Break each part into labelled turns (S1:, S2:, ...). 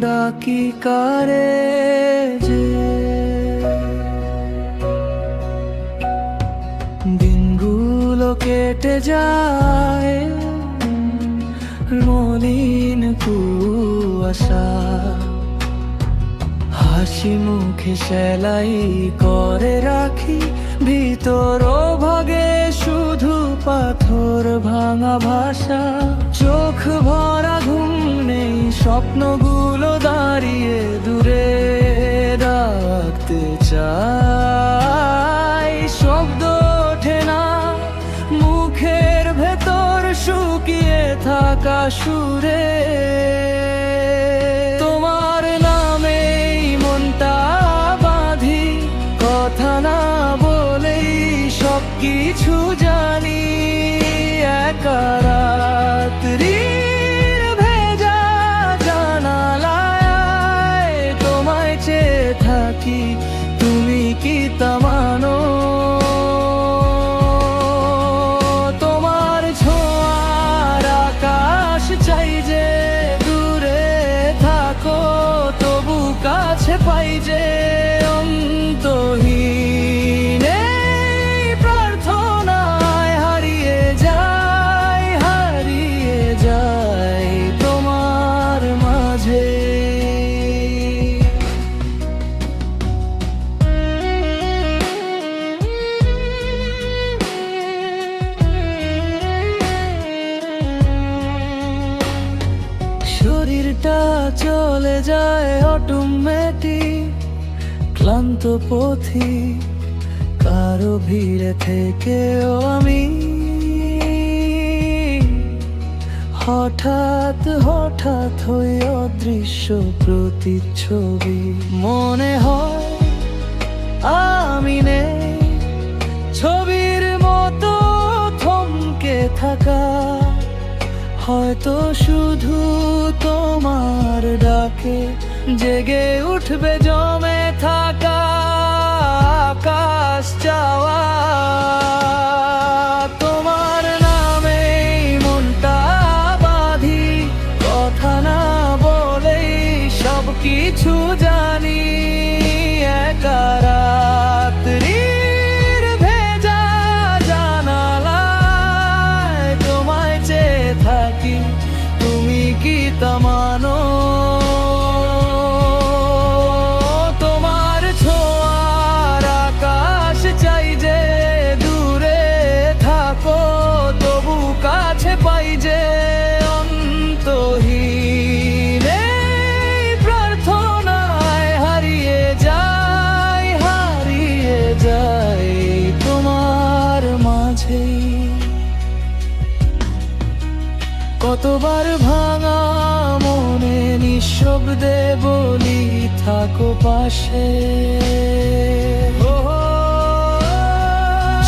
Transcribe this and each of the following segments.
S1: ডাকি কারে যে, দিনগুলো কেটে যায় মলিন কুয়াশা, হাসি মুখে সেলাই করে রাখি ভিতর ভাগে শুধু পাথর ভাঙা ভাষা। চোখ ভরা ঘুম নেই, স্বপ্নগুলো দাঁড়িয়ে দূরে ডাকতে চাই, শব্দ ওঠে না মুখের ভেতর শুকিয়ে থাকা সুরে। তোমার নামেই মনটা বাঁধি, কথা না বলেই সব কিছু জানি। একা রাত্রির ভেজা জানালায় তোমায় চেয়ে থাকি, তুমি কি তা মানো? তোমার ছোঁয়ার আকাশ চাই যে, দূরে থাকো তবু কাছে পাই যে। অন্তহীন এই প্রার্থনায় হারিয়ে যাই তোমার মাঝে। শরীরটা চলে যায় অটোমেটিক, ক্লান্ত পথি কারো ভিড়ে থেকেও আমি হঠাৎ হই অদৃশ্য প্রতিচ্ছবি। মনে হয় আমি নেই, ছবির মতো থমকে থাকা, হয়তো শুধু তোমার ডাকে জেগে উঠবে জমে থাকা আকাশ চাওয়া। তোমার নামেই মনটা বাঁধি, কথা না বলেই সব কিছু জানি। একা রাত্রির ভেজা জানালায় তোমায় চেয়ে থাকি, তুমি কি তা মানো? তোমার ছোঁয়ার আকাশ চাই যে, দূরে থাকো তবু কাছে পাই যে। অন্তহীন এই প্রার্থনায় হারিয়ে যাই তোমার মাঝেই। কতবার ভাঙা মনে নিঃশব্দে বলি, থাকো পাশে।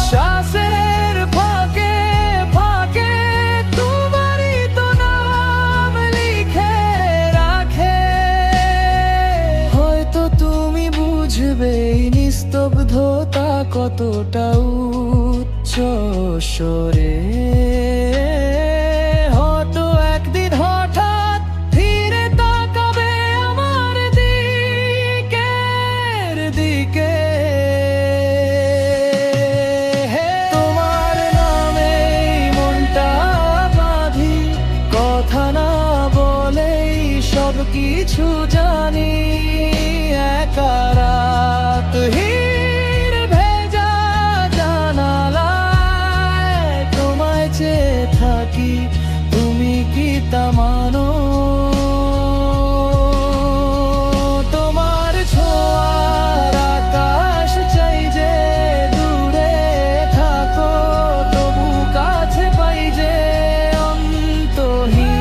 S1: শ্বাসের ফাঁকে ফাঁকে তোমারই তো নাম লিখে রাখে, হয়তো তুমি বুঝবে এই নিস্তব্ধতা কতটা উচ্চ স্বরে। কিছু জানি, একা রাতহীন ভেজা জানালায় তোমায় চেয়ে থাকি, তুমি কি তা মানো? তোমার ছোঁয়ার আকাশ চাই যে, দূরে থাকো তবু কাছে পাই যে। অন্তহীন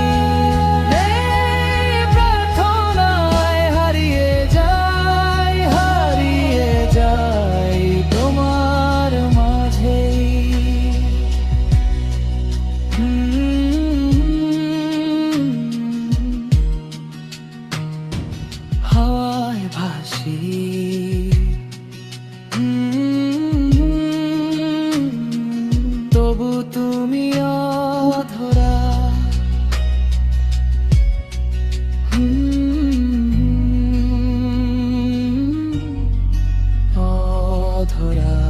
S1: অধরা